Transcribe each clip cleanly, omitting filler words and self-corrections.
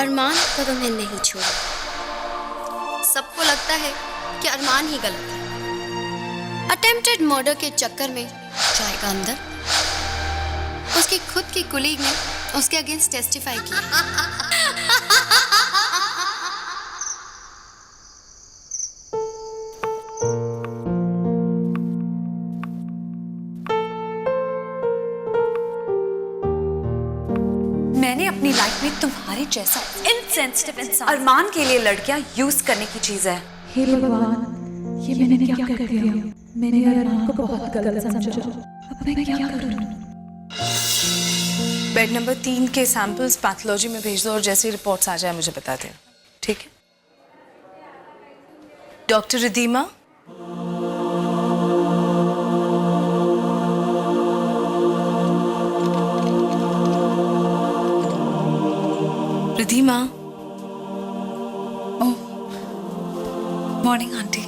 अरमान को तुम्हें नहीं छोड़ा। सबको लगता है कि अरमान ही गलत है। अटेम्प्टेड मर्डर के चक्कर में जाएगा अंदर। उसकी खुद की कुलीग ने उसके अगेंस्ट टेस्टिफाई किया। मैंने अपनी लाइफ में तुम्हारे जैसा इनसेंसिटिव इंसान अरमान के लिए लड़कियां यूज करने की चीज है। हे भगवान, ये मैंने क्या कर दिया? मैंने अरमान को बहुत गलत समझा। अब मैं क्या करूं? बेड नंबर 3 के सैंपल्स पैथोलॉजी में भेज दो और जैसी रिपोर्ट्स आ जाए मुझे बता दें, ठीक है? डॉक्टर रिदीमा, रिदीमा। ओह, मॉर्निंग आंटी।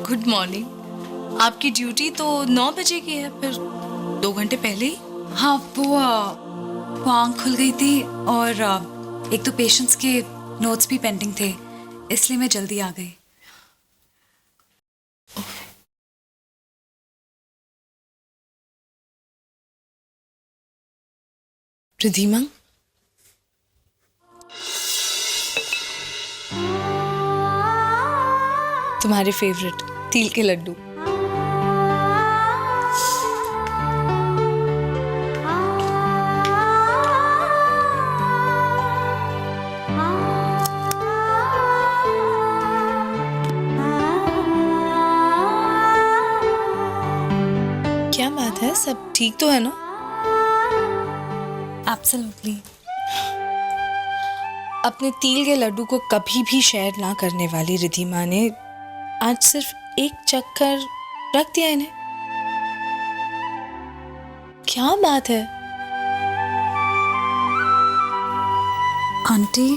Good morning. आपकी ड्यूटी तो 9 बजे की है, फिर 2 घंटे पहले ही? हाँ, वो आँख खुल गई थी और एक तो पेशेंट्स के नोट्स भी पेंडिंग थे, इसलिए मैं जल्दी आ गई। रिदीमा, तुम्हारे फेवरेट तिल के लड्डू। क्या बात है, सब ठीक तो है ना? एब्सोल्युटली। अपने तिल के लड्डू को कभी भी शेयर ना करने वाली रिधिमा ने आज सिर्फ एक चक्कर रख दिया इन्हें। क्या बात है आंटी?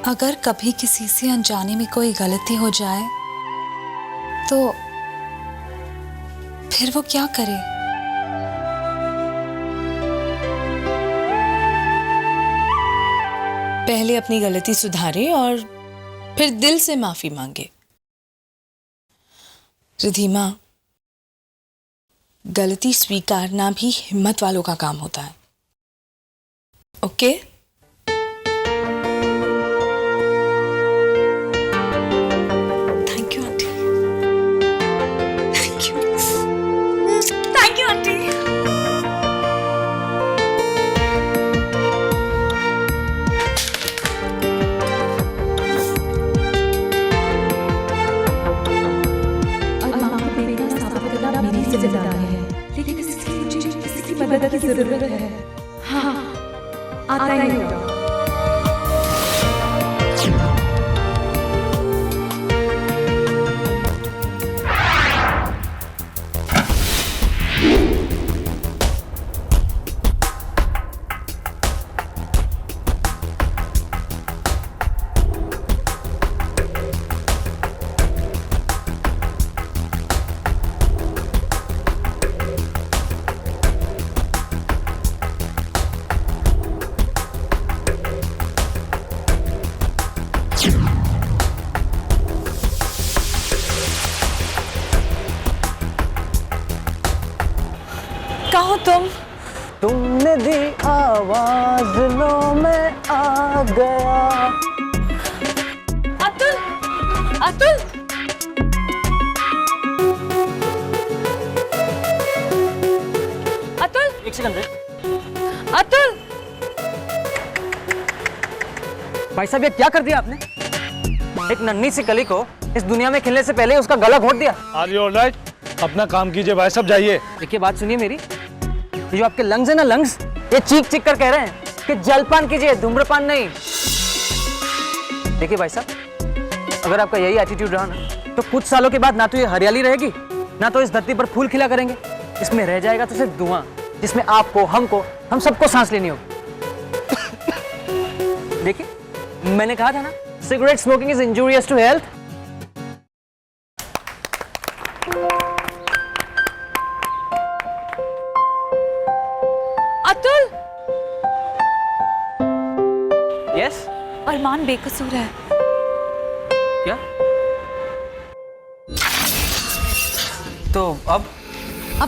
अगर कभी किसी से अनजाने में कोई गलती हो जाए तो फिर वो क्या करे? पहले अपनी गलती सुधारे और फिर दिल से माफी मांगे। रिधिमा, गलती स्वीकारना भी हिम्मत वालों का काम होता है। Okay? Thank you aunty. Thank you. Thank you aunty. लेकिन किसी की मदद की जरूरत है। हाँ, आता ही होगा। कहो तुमने दी आवाज लो मैं आ गया। अतुल, अतुल, अतुल, एक सेकंड रे। अतुल। भाई साहब, ये क्या कर दिया आपने? एक नन्ही सी कली को इस दुनिया में खेलने से पहले उसका गला घोट दिया। Are you alright? अपना काम कीजिए भाई साहब, जाइए। देखिए, बात सुनिए मेरी। ये जो आपके लंग्स है ना, लंग्स, ये चीख चीख कर कह रहे हैं कि जलपान कीजिए, धूम्रपान नहीं। देखिए भाई साहब, अगर आपका यही एटीट्यूड रहा ना तो कुछ सालों के बाद ना तो ये हरियाली रहेगी, ना तो इस धरती पर फूल खिला करेंगे। इसमें रह जाएगा तो सिर्फ धुआं, जिसमें आपको, हमको, हम सबको सांस लेनी होगी। देखिए, मैंने कहा था ना, cigarette smoking is injurious to health. Atul, yes, Arman बेकसूर है। क्या? तो अब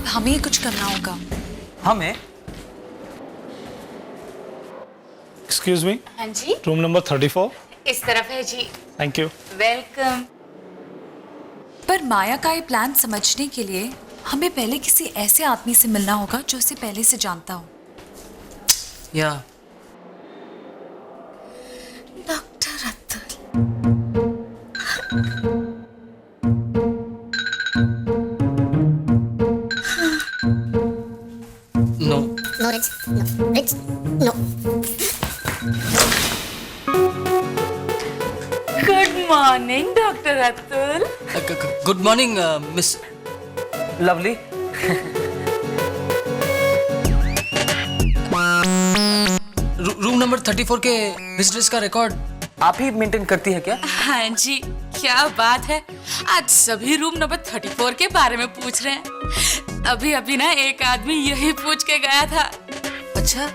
हमें कुछ करना होगा। हमें एक्सक्यूज मी, हाँ जी, रूम नंबर 34। इस तरफ है जी। Thank you. वेलकम। पर माया का ये प्लान समझने के लिए हमें पहले किसी ऐसे आदमी से मिलना होगा जो उसे पहले से जानता हो। या doctor Atul. No No, Rich. No, Rich. No. Good morning doctor Atul. Good morning miss Lovely. Room number 34 के विजिटर्स का रिकॉर्ड आप ही मेंटेन करती है क्या? हाँ जी, क्या बात है, आज सभी रूम नंबर 34 के बारे में पूछ रहे हैं। अभी अभी ना एक आदमी यही पूछ के गया था। अच्छा,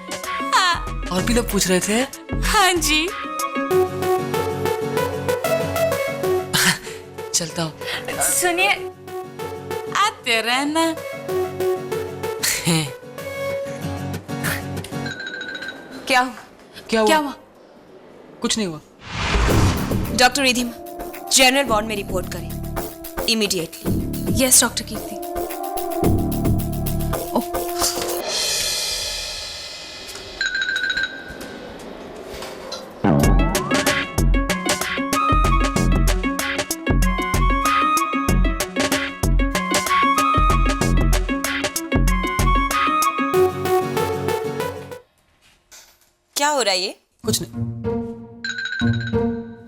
हाँ, और भी लोग पूछ रहे थे। हाँ जी। चलता हूँ। सुनिए, आते रहना। क्या हुआ? क्या हुआ? क्या हुआ? कुछ नहीं हुआ। डॉक्टर रिधिमा, जनरल वार्ड में रिपोर्ट करें इमीडिएटली। यस डॉक्टर कीर्ति। क्या हो रहा है ये? कुछ नहीं।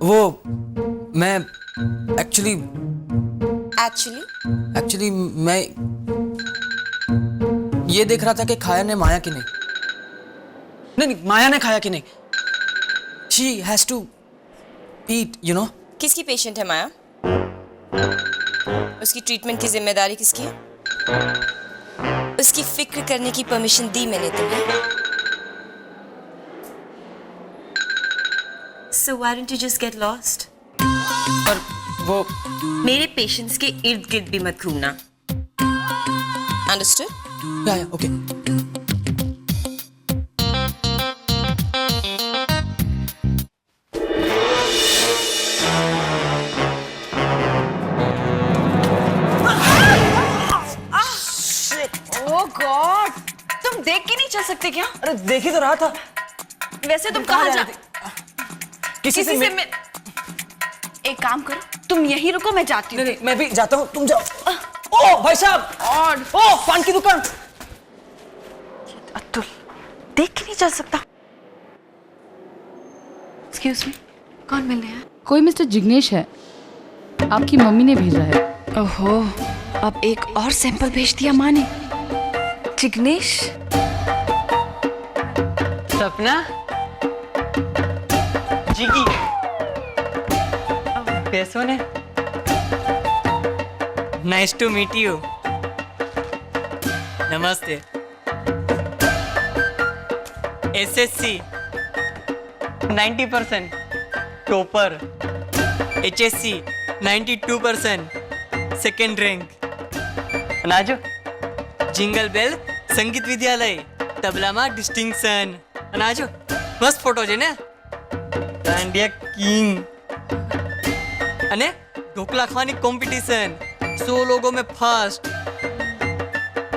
वो मैं एक्चुअली मैं ये देख रहा था कि खाया ने माया की नहीं, माया ने खाया कि नहीं। She has to eat, you know. किसकी पेशेंट है माया? उसकी ट्रीटमेंट की जिम्मेदारी किसकी है? उसकी फिक्र करने की परमिशन दी मैंने तुम्हें। So why don't you just get lost? पर वो मेरे पेशेंट्स के इर्द गिर्द भी मत घूमना। Understood? या ओके। Oh God! तुम देख के नहीं चल सकते क्या? अरे देख ही तो रहा था। वैसे तुम कहाँ जा? किसी से मैं एक काम करो, तुम यहीं रुको, मैं जाती हूँ। नहीं, मैं भी जाता हूँ, तुम जाओ। ओ भाई साहब, ओ पान की दुकान। अतुल देख के नहीं चल सकता। एक्सक्यूज मी, कौन मिलने है? कोई मिस्टर जिग्नेश है, आपकी मम्मी ने भेजा है। ओहो, अब एक और सैंपल भेज दिया माँ ने। जिग्नेश, सपना, जिगी, कैसे ने? Nice to meet you. नमस्ते। SSC 90%, topper. HSC 92%, second rank. अनाजो Jingle Bell Sangeet Vidyalaya तबलाમાં distinction. अनाजो मस्त फोटो છે ને, દાંડિયા કિંગ। અને ઢોકલા ખાવાની કોમ્પિટિશન 100 लोगों में फर्स्ट।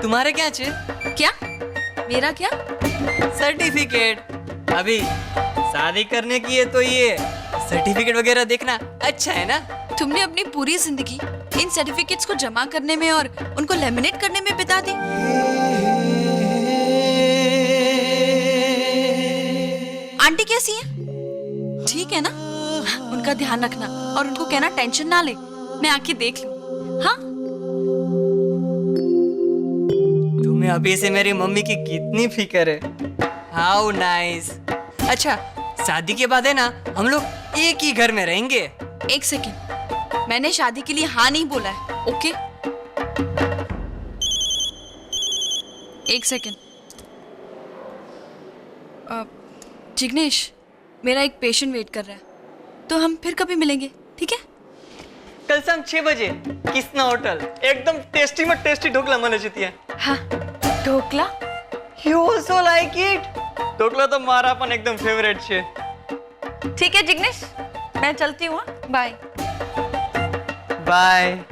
तुम्हारे क्या छे? क्या? मेरा क्या? सर्टिफिकेट। अभी शादी करने की है तो ये सर्टिफिकेट वगैरह देखना अच्छा है ना। तुमने अपनी पूरी जिंदगी इन सर्टिफिकेट्स को जमा करने में और उनको लेमिनेट करने में बिता दी। आंटी कैसी है? ठीक है ना? उनका ध्यान रखना और उनको कहना टेंशन ना ले, मैं आके देख लूं। हाँ? तुम्हें अभी से मेरी मम्मी की कितनी फिक्र है। How nice. अच्छा, शादी के बाद है ना हम लोग एक ही घर में रहेंगे। एक सेकेंड, मैंने शादी के लिए हाँ नहीं बोला है, ओके? एक सेकेंड। जिग्नेश, मेरा एक पेशेंट वेट कर रहा है, तो हम फिर कभी मिलेंगे, ठीक है? कल शाम 6 बजे किसना होटल एकदम टेस्टी में टेस्टी ढोकला મને જીતી हाँ, dhokla? You also like it dhokla तो मारा पण एकदम फेवरेट છે ठीक है जिग्नेश, मैं चलती हूँ, बाय। बाय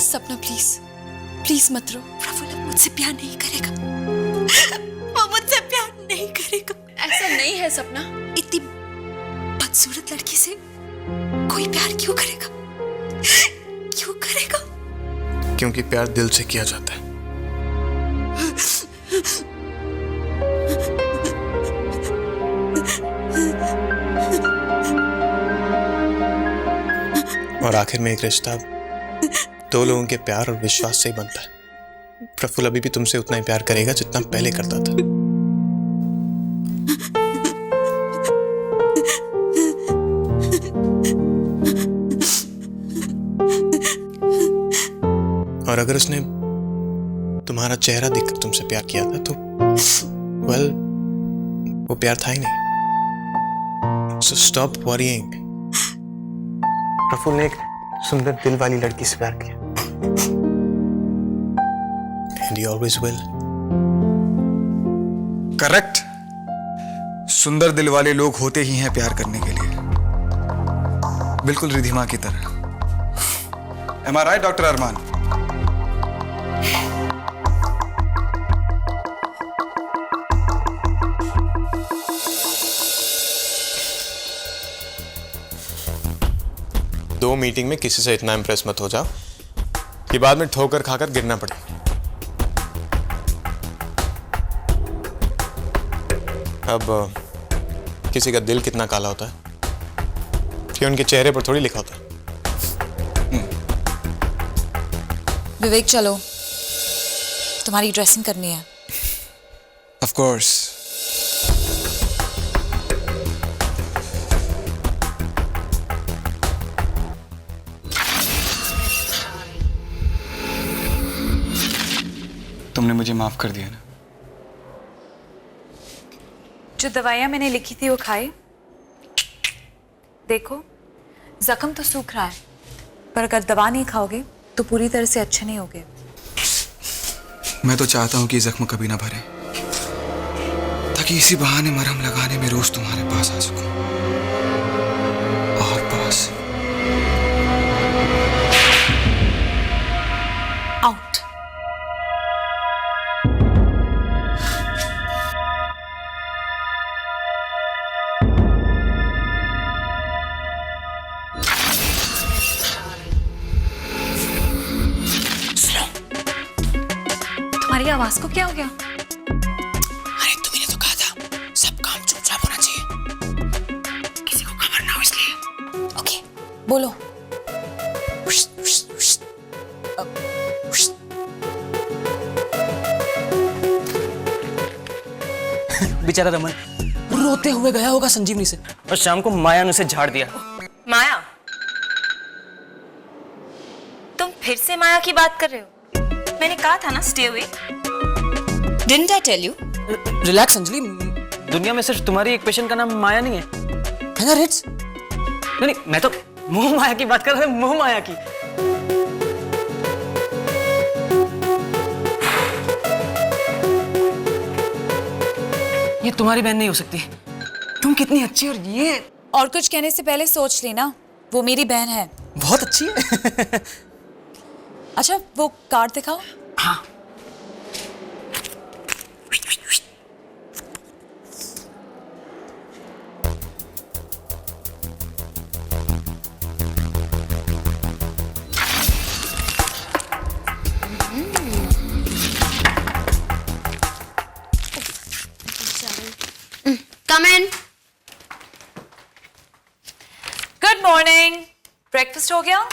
सपना प्लीज प्लीज मत रो। प्रफुल्ल अब मुझसे प्यार नहीं करेगा, वो मुझसे प्यार नहीं करेगा। ऐसा नहीं है सपना, इतनी बदसूरत लड़की से कोई प्यार क्यों करेगा? क्यों करेगा? क्योंकि प्यार दिल से किया जाता है। और आखिर में एक रिश्ता दो लोगों के प्यार और विश्वास से ही बनता है। प्रफुल्ल अभी भी तुमसे उतना ही प्यार करेगा जितना पहले करता था। और अगर उसने तुम्हारा चेहरा देखकर तुमसे प्यार किया था तो वेल वो प्यार था ही नहीं। So stop worrying. प्रफुल्ल ने एक सुंदर दिल वाली लड़की से प्यार किया and you always will. Correct, सुंदर दिल वाले लोग होते ही हैं प्यार करने के लिए, बिल्कुल रिधिमा की तरह। एम आई राइट डॉक्टर अरमान? दो मीटिंग में किसी से इतना इंप्रेस मत हो जाओ कि बाद में ठोकर खाकर गिरना पड़े। अब किसी का दिल कितना काला होता है कि उनके चेहरे पर थोड़ी लिखा होता है। विवेक चलो, तुम्हारी ड्रेसिंग करनी है। Of course. तुमने मुझे माफ कर दिया ना? जो दवाइयाँ मैंने लिखी थी वो खाए। देखो, जख्म तो सूख रहा है, पर अगर दवा नहीं खाओगे तो पूरी तरह से अच्छे नहीं होगे। मैं तो चाहता हूं कि जख्म कभी ना भरे, ताकि इसी बहाने मरहम लगाने में रोज तुम्हारे पास आ सकूं। और पास आउट। तुम्हारी आवाज को क्या हो गया? अरे तुम्हें तो कहा था सब काम चुपचाप होना चाहिए, किसी को खबर ना हो इसलिए। ओके, बोलो। बेचारा रमन रोते हुए गया होगा संजीवनी से, और शाम को माया ने उसे झाड़ दिया। माया? तुम फिर से माया की बात कर रहे हो? मैंने कहा था ना stay away. Didn't I tell you? Relax Anjali, दुनिया में सिर्फ तुम्हारी एक पेशेंट का नाम माया नहीं है ना रिट्स? नहीं, मैं तो मोह माया की बात कर रहा हूँ, मोह माया की। ये तुम्हारी बहन नहीं हो सकती, तुम कितनी अच्छी, और ये। और कुछ कहने से पहले सोच लेना, वो मेरी बहन है। बहुत अच्छी है। अच्छा, वो कार्ड दिखाओ। हाँ। Come in. Good morning. Breakfast हो गया?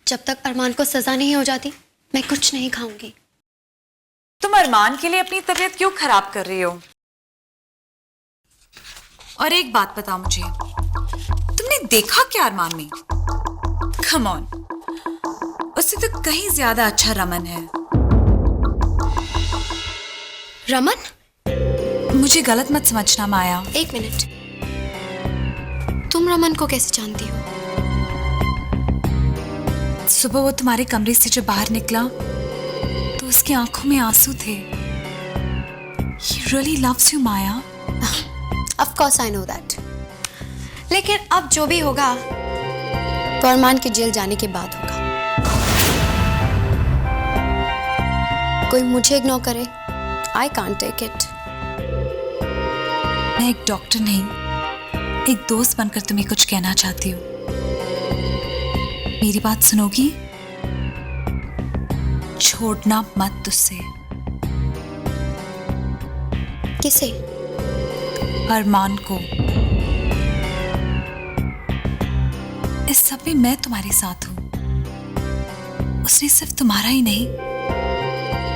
जब तक अरमान को सजा नहीं हो जाती मैं कुछ नहीं खाऊंगी। तुम अरमान के लिए अपनी तबीयत क्यों खराब कर रही हो? और एक बात बताओ मुझे, तुमने देखा क्या अरमान में? कम ऑन, उससे तो कहीं ज्यादा अच्छा रमन है। रमन? मुझे गलत मत समझना माया। एक मिनट, तुम रमन को कैसे जानती हो? सुबह वो तुम्हारे कमरे से जब बाहर निकला तो उसकी आंखों में आंसू थे। He really loves you, Maya. Of course I know that. लेकिन अब जो भी होगा तो अरमान के जेल जाने के बाद होगा। कोई मुझे इग्नोर करे, I can't take it. मैं एक डॉक्टर नहीं, एक दोस्त बनकर तुम्हें कुछ कहना चाहती हूँ। मेरी बात सुनोगी? छोड़ना मत उससे। किसे? अरमान को। इस सब में मैं तुम्हारे साथ हूं। उसने सिर्फ तुम्हारा ही नहीं,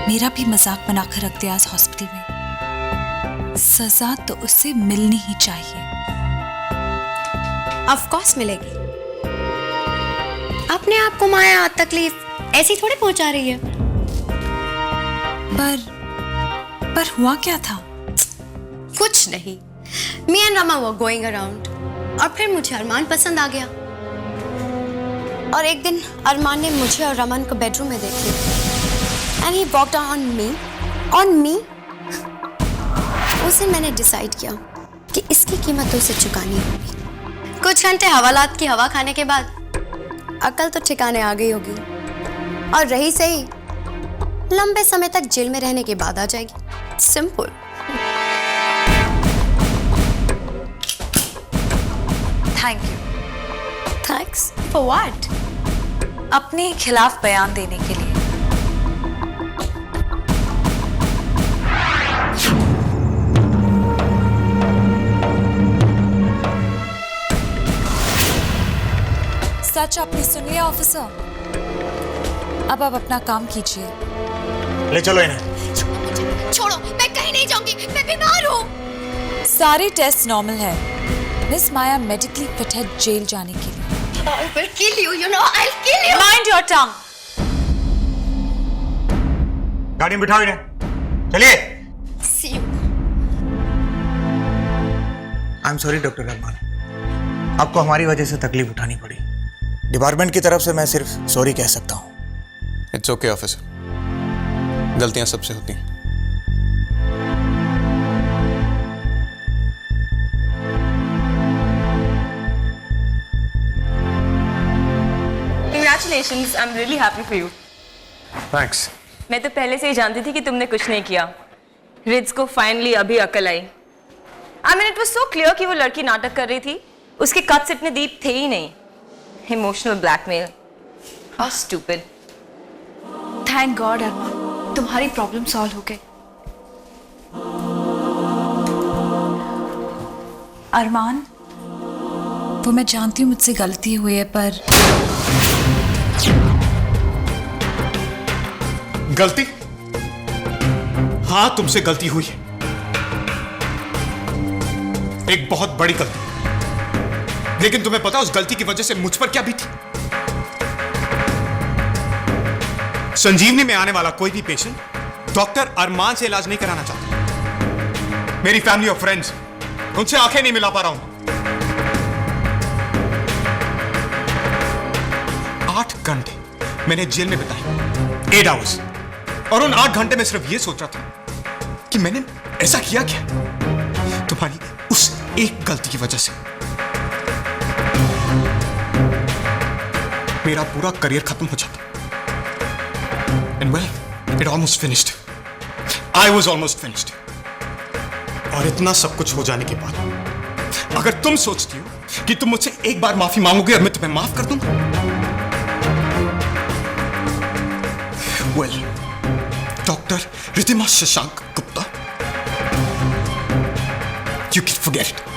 मेरा भी मजाक बनाकर रख दिया इस हॉस्पिटल में। सजा तो उससे मिलनी ही चाहिए। ऑफ कोर्स मिलेगी। अपने आप को माया तकलीफ ऐसी थोड़ी पहुंचा रही है। पर हुआ क्या था? कुछ नहीं, me and Rama were going around और फिर मुझे अरमान पसंद आ गया। और एक दिन अरमान ने मुझे और रमन को बेडरूम में देख लिया and he walked on me. उसे मैंने डिसाइड किया कि इसकी कीमत तो उसे चुकानी होगी। कुछ घंटे हवालात की हवा खाने के बाद अकल तो ठिकाने आ गई होगी और रही सही लंबे समय तक जेल में रहने के बाद आ जाएगी। Simple. Thank you. Thanks for what? अपने खिलाफ बयान देने के लिए। सच आपने सुन लिया ऑफिसर। अब आप अपना काम कीजिए। ले चलो इन्हें। छोड़ो, मैं कहीं नहीं जाऊंगी, मैं बीमार हूँ। सारे टेस्ट नॉर्मल है। मिस माया मेडिकली फिट है जेल जाने के लिए। I will kill you, you know, I'll kill you. Mind your tongue. गाड़ी में बिठाओ इन्हें, चलिए। See you. I am sorry doctor Rahman, आपको हमारी वजह से तकलीफ उठानी पड़ी। डिपार्टमेंट की तरफ से मैं सिर्फ सॉरी कह सकता हूँ। इट्स ओके ऑफिसर, गलतियां सबसे होती हैं। Congratulations, I'm really happy for you. Thanks. मैं तो पहले से ही जानती थी कि तुमने कुछ नहीं किया। रिड्स को फाइनली अभी अकल आई। I mean, it was so clear कि वो लड़की नाटक कर रही थी। उसके कट्स इतने डीप थे ही नहीं। Emotional blackmail. How stupid. Thank God Arman, तुम्हारी प्रॉब्लम सॉल्व हो गई। अरमान, वो मैं जानती हूँ मुझसे गलती हुई है, पर गलती? हाँ, तुमसे गलती हुई है, एक बहुत बड़ी गलती। लेकिन तुम्हें पता उस गलती की वजह से मुझ पर क्या बीती? संजीवनी में आने वाला कोई भी पेशेंट डॉक्टर अरमान से इलाज नहीं कराना चाहता। मेरी फैमिली और फ्रेंड्स, उनसे आंखें नहीं मिला पा रहा हूं। 8 घंटे मैंने जेल में बिताए, 8 आवर्स, और उन 8 घंटे में सिर्फ यह सोच रहा था कि मैंने ऐसा किया क्या तुम्हारी उस एक गलती की वजह से। मेरा पूरा करियर खत्म हो जाता। And well, it almost finished. I was almost finished. और इतना सब कुछ हो जाने के बाद अगर तुम सोचती हो कि तुम मुझसे एक बार माफी मांगोगे और मैं तुम्हें माफ कर दूंगा, well, doctor Ridhima Shashank Gupta, you can forget it.